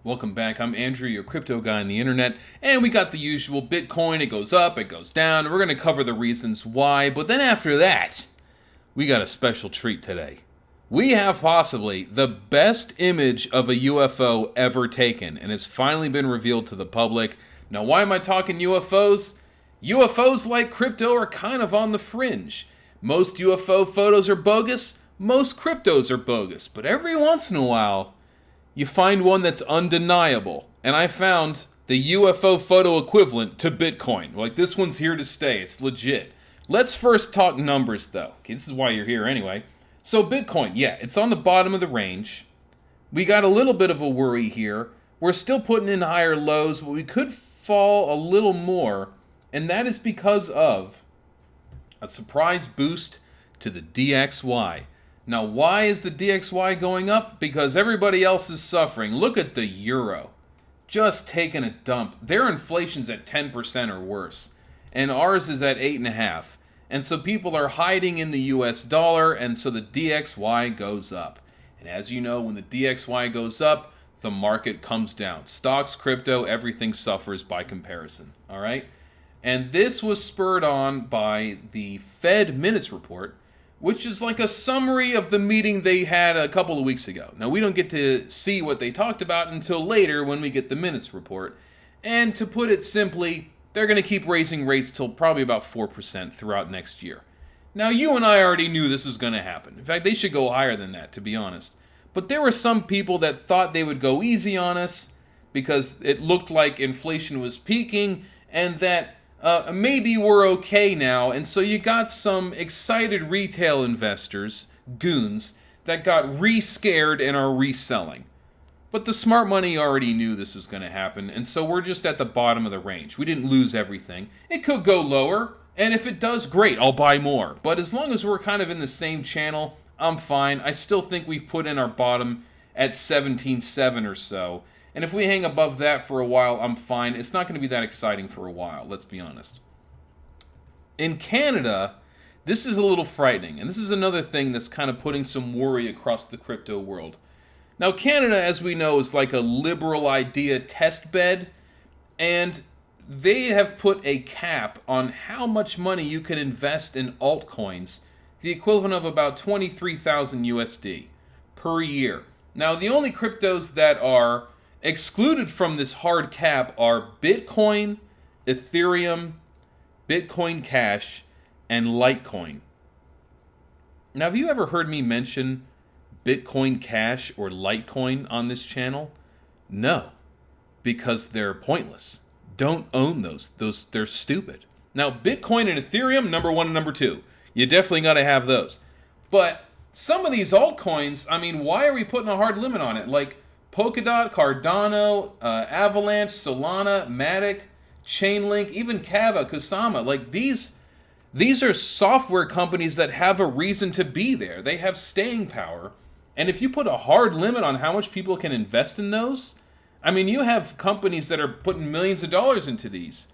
Welcome back. I'm Andrew, your crypto guy on the internet, and we got the usual Bitcoin. It goes up, it goes down. We're going to cover the reasons why, but then after that, we got a special treat today. We have possibly the best image of a UFO ever taken, and it's finally been revealed to the public. Now, why am I talking UFOs? UFOs, like crypto, are kind of on the fringe. Most UFO photos are bogus, most cryptos are bogus, but every once in a while, you find one that's undeniable. And I found the UFO photo equivalent to Bitcoin. Like, this one's here to stay. It's legit. Let's first talk numbers, though. Okay, this is why you're here anyway. So Bitcoin, yeah, it's on the bottom of the range. We got a little bit of a worry here. We're still putting in higher lows, but we could fall a little more. And that is because of a surprise boost to the DXY. Now, why is the DXY going up? Because everybody else is suffering. Look at the euro. Just taking a dump. Their inflation's at 10% or worse. And ours is at 8.5%. And so people are hiding in the US dollar, and so the DXY goes up. And as you know, when the DXY goes up, the market comes down. Stocks, crypto, everything suffers by comparison. All right? And this was spurred on by the Fed Minutes Report, which is like a summary of the meeting they had a couple of weeks ago. Now, we don't get to see what they talked about until later when we get the minutes report. And to put it simply, they're going to keep raising rates till probably about 4% throughout next year. Now, you and I already knew this was going to happen. In fact, they should go higher than that, to be honest. But there were some people that thought they would go easy on us because it looked like inflation was peaking and that maybe we're okay now, and so you got some excited retail investors, goons, that got re-scared and are reselling. But the smart money already knew this was going to happen, and so we're just at the bottom of the range. We didn't lose everything. It could go lower, and if it does, great, I'll buy more. But as long as we're kind of in the same channel, I'm fine. I still think we've put in our bottom at 17.7 or so. And if we hang above that for a while, I'm fine. It's not going to be that exciting for a while, let's be honest. In Canada, this is a little frightening. And this is another thing that's kind of putting some worry across the crypto world. Now, Canada, as we know, is like a liberal idea test bed. And they have put a cap on how much money you can invest in altcoins, the equivalent of about 23,000 USD per year. Now, the only cryptos that are excluded from this hard cap are Bitcoin, Ethereum, Bitcoin Cash, and Litecoin. Now, have you ever heard me mention Bitcoin Cash or Litecoin on this channel? No, because they're pointless. Don't own those. They're stupid. Now, Bitcoin and Ethereum, number one and number two. You definitely got to have those. But some of these altcoins, I mean, why are we putting a hard limit on it? Like Polkadot, Cardano, Avalanche, Solana, Matic, Chainlink, even Kava, Kusama. Like these are software companies that have a reason to be there. They have staying power. And if you put a hard limit on how much people can invest in those, I mean, you have companies that are putting millions of dollars into these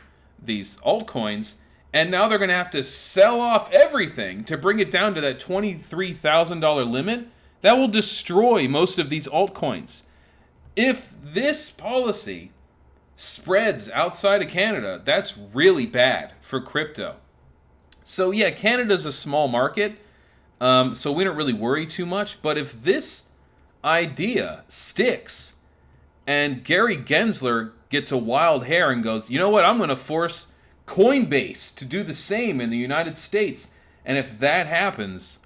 altcoins, and now they're going to have to sell off everything to bring it down to that $23,000 limit. That will destroy most of these altcoins. If this policy spreads outside of Canada, that's really bad for crypto. So yeah, Canada's a small market, so we don't really worry too much. But if this idea sticks and Gary Gensler gets a wild hair and goes, you know what, I'm going to force Coinbase to do the same in the United States. And if that happens,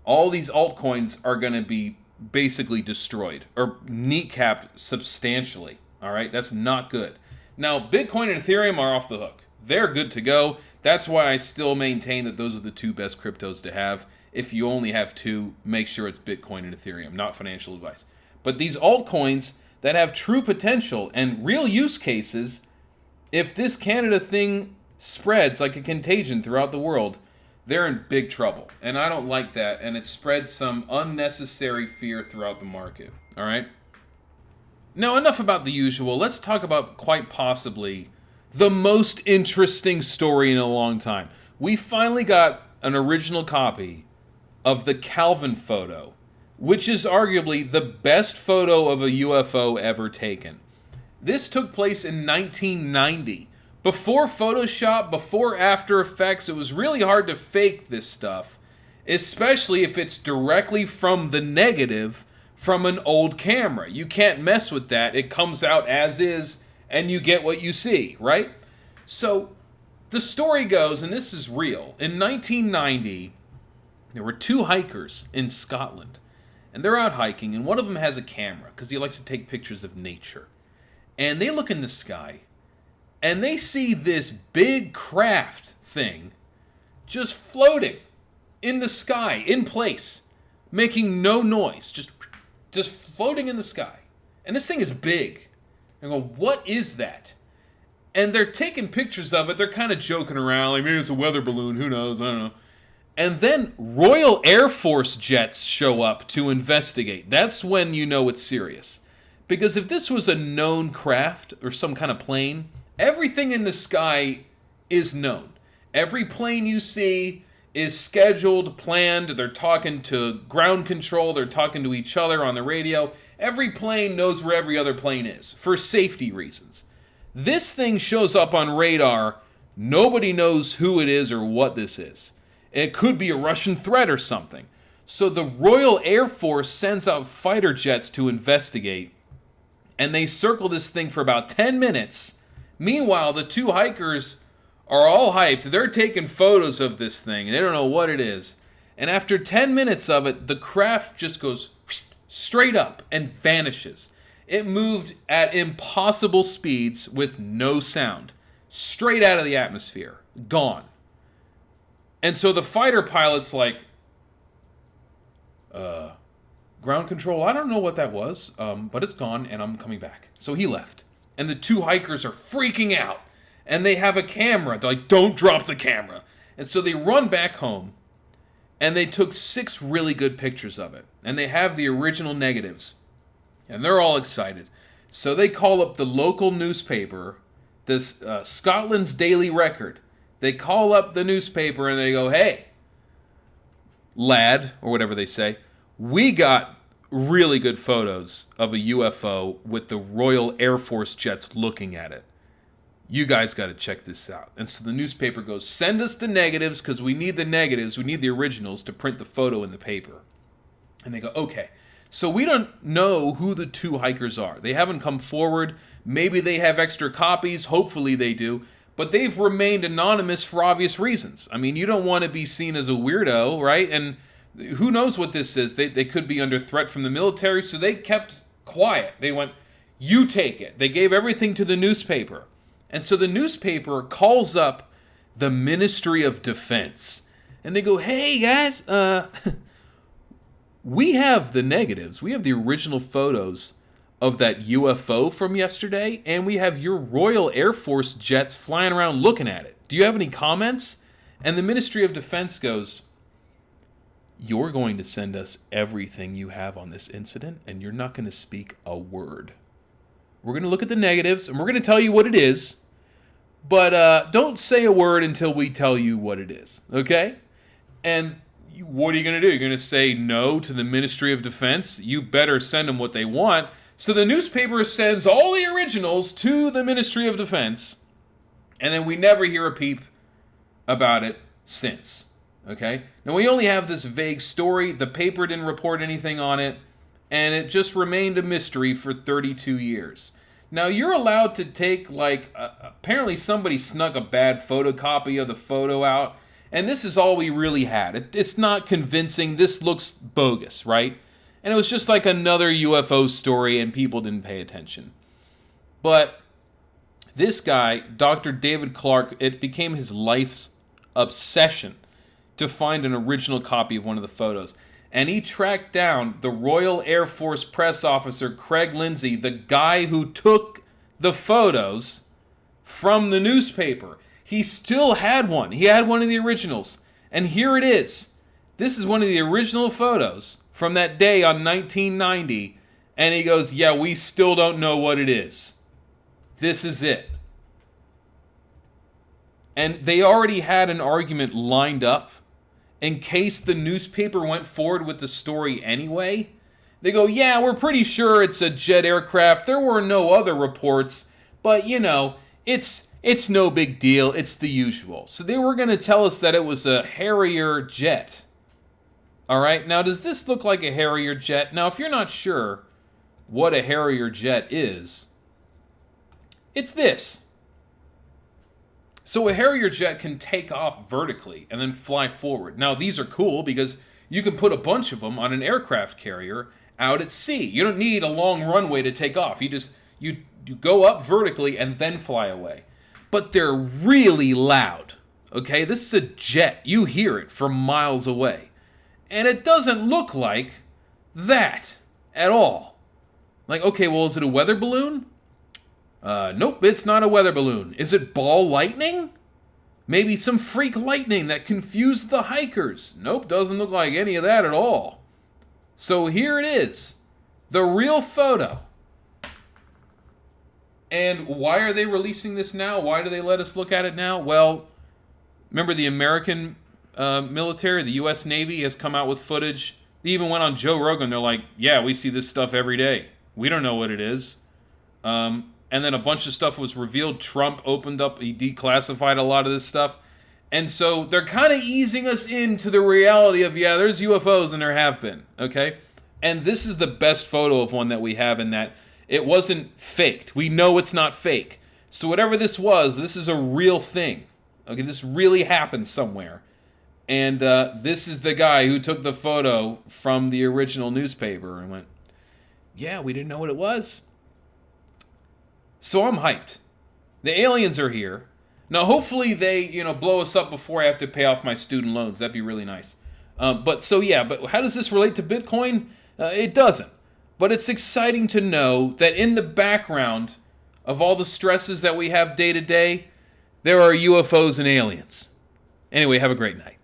all these altcoins are going to be basically destroyed or kneecapped substantially. All right, that's not good. Now, Bitcoin and Ethereum are off the hook. They're good to go. That's why I still maintain that those are the two best cryptos to have. If you only have two, make sure it's Bitcoin and Ethereum, not financial advice. But these altcoins that have true potential and real use cases, if this Canada thing spreads like a contagion throughout the world, they're in big trouble. And I don't like that, and it spreads some unnecessary fear throughout the market. All right? Now, enough about the usual. Let's talk about quite possibly the most interesting story in a long time. We finally got an original copy of the Calvin photo, which is arguably the best photo of a UFO ever taken. This took place in 1990. Before Photoshop, before After Effects, it was really hard to fake this stuff, especially if it's directly from the negative from an old camera. You can't mess with that. It comes out as is, and you get what you see, right? So the story goes, and this is real, in 1990, there were two hikers in Scotland, and they're out hiking, and one of them has a camera, because he likes to take pictures of nature. And they look in the sky, and they see this big craft thing just floating in the sky, in place, making no noise, just floating in the sky. And this thing is big. And I go, what is that? And they're taking pictures of it. They're kind of joking around, like maybe it's a weather balloon, who knows, I don't know. And then Royal Air Force jets show up to investigate. That's when you know it's serious. Because if this was a known craft or some kind of plane, everything in the sky is known. Every plane you see is scheduled, planned. They're talking to ground control. They're talking to each other on the radio. Every plane knows where every other plane is for safety reasons. This thing shows up on radar. Nobody knows who it is or what this is. It could be a Russian threat or something. So the Royal Air Force sends out fighter jets to investigate. And they circle this thing for about 10 minutes. Meanwhile, the two hikers are all hyped. They're taking photos of this thing. They don't know what it is. And after 10 minutes of it, the craft just goes straight up and vanishes. It moved at impossible speeds with no sound. Straight out of the atmosphere. Gone. And so the fighter pilot's like, ground control, I don't know what that was, but it's gone and I'm coming back. So he left. And the two hikers are freaking out. And they have a camera. They're like, don't drop the camera. And so they run back home. And they took 6 really good pictures of it. And they have the original negatives. And they're all excited. So they call up the local newspaper, this Scotland's Daily Record. They call up the newspaper and they go, hey, lad, or whatever they say, we got really good photos of a UFO with the Royal Air Force jets looking at it. You guys got to check this out. And so the newspaper goes, send us the negatives because we need the negatives. We need the originals to print the photo in the paper. And they go, okay. So we don't know who the two hikers are. They haven't come forward. Maybe they have extra copies. Hopefully they do. But they've remained anonymous for obvious reasons. I mean, you don't want to be seen as a weirdo, right? And who knows what this is? They could be under threat from the military, so they kept quiet. They went, you take it. They gave everything to the newspaper. And so the newspaper calls up the Ministry of Defense. And they go, hey, guys, we have the negatives. We have the original photos of that UFO from yesterday, and we have your Royal Air Force jets flying around looking at it. Do you have any comments? And the Ministry of Defense goes, you're going to send us everything you have on this incident, and you're not going to speak a word. We're going to look at the negatives, and we're going to tell you what it is, but don't say a word until we tell you what it is, okay? And what are you going to do? You're going to say no to the Ministry of Defense? You better send them what they want. So the newspaper sends all the originals to the Ministry of Defense, and then we never hear a peep about it since. Okay? Now, we only have this vague story. The paper didn't report anything on it, and it just remained a mystery for 32 years. Now, you're allowed to take, apparently somebody snuck a bad photocopy of the photo out, and this is all we really had. It's not convincing. This looks bogus, right? And it was just like another UFO story, and people didn't pay attention. But this guy, Dr. David Clark, it became his life's obsession to find an original copy of one of the photos. And he tracked down the Royal Air Force press officer, Craig Lindsay, the guy who took the photos from the newspaper. He still had one. He had one of the originals. And here it is. This is one of the original photos from that day on 1990. And he goes, yeah, we still don't know what it is. This is it. And they already had an argument lined up in case the newspaper went forward with the story anyway. They go, yeah, we're pretty sure it's a jet aircraft. There were no other reports, but it's no big deal. It's the usual. So they were going to tell us that it was a Harrier jet. All right, now does this look like a Harrier jet? Now, if you're not sure what a Harrier jet is, it's this. So a Harrier jet can take off vertically and then fly forward. Now, these are cool because you can put a bunch of them on an aircraft carrier out at sea. You don't need a long runway to take off. You go up vertically and then fly away. But they're really loud. Okay, this is a jet. You hear it from miles away. And it doesn't look like that at all. Like, okay, well, is it a weather balloon? Nope, it's not a weather balloon. Is it ball lightning? Maybe some freak lightning that confused the hikers. Nope, doesn't look like any of that at all. So here it is. The real photo. And why are they releasing this now? Why do they let us look at it now? Well, remember the American military, the U.S. Navy has come out with footage. They even went on Joe Rogan. They're like, yeah, we see this stuff every day. We don't know what it is. And then a bunch of stuff was revealed. Trump opened up, he declassified a lot of this stuff. And so they're kind of easing us into the reality of, yeah, there's UFOs and there have been, okay? And this is the best photo of one that we have in that it wasn't faked. We know it's not fake. So whatever this was, this is a real thing. Okay, this really happened somewhere. And this is the guy who took the photo from the original newspaper and went, yeah, we didn't know what it was. So I'm hyped. The aliens are here. Now, hopefully they, blow us up before I have to pay off my student loans. That'd be really nice. But how does this relate to Bitcoin? It doesn't. But it's exciting to know that in the background of all the stresses that we have day to day, there are UFOs and aliens. Anyway, have a great night.